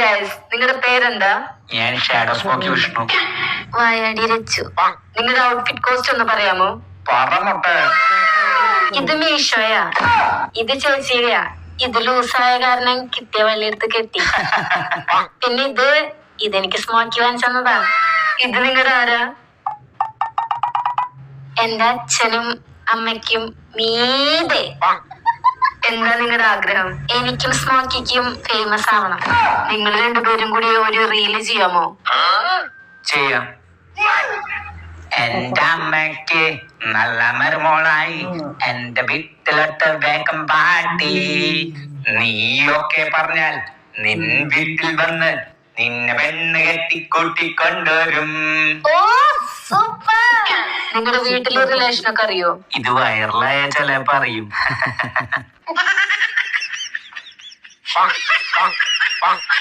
Guys, നിങ്ങളുടെ പേരെന്താ? ഞാൻ ഷാഡോ സ്മോക്കി വിഷ്ണു. വായാടി രച്ചു. നിങ്ങളുടെ ഔട്ട്ഫിറ്റ് കോസ്റ്റ് ഒന്ന് പറയാമോ? ഇത് മീഷോയാ, ഇത് ചേച്ചിയാ. ഇത് ലൂസായ കാരണം കിട്ടിയ വള്ളിയെടുത്ത് കെട്ടി. പിന്നെ ഇതെനിക്ക് സ്മോക്കി വാങ്ങിച്ചതാ. ഇത് നിങ്ങളുടെ ആരാ? എന്റെ അച്ഛനും അമ്മയ്ക്കും മീതെ. എന്താ നിങ്ങളുടെ ആഗ്രഹം? എനിക്കും സ്മോക്കിക്കും ഫേമസ് ആവണം. നിങ്ങൾ രണ്ടുപേരും കൂടി ഒരു റീല് ചെയ്യാമോ? ചെയ്യാം. എന്റെ അമ്മയ്ക്ക് നല്ല മരുമോളായി എന്റെ വീട്ടിലോട്ട് വേഗം പാട്ടി. നീയൊക്കെ പറഞ്ഞാൽ നിൻ വീട്ടിൽ വന്ന് നിന്നെ പെണ്ണ് കെട്ടിക്കൂട്ടിക്കൊണ്ടുവരും. ഓ സൂപ്പർ. നിങ്ങളുടെ വീട്ടിലെ റിലേഷനൊക്കെ അറിയോ? ഇത് വൈറലായ ചിലപ്പോ അറിയും.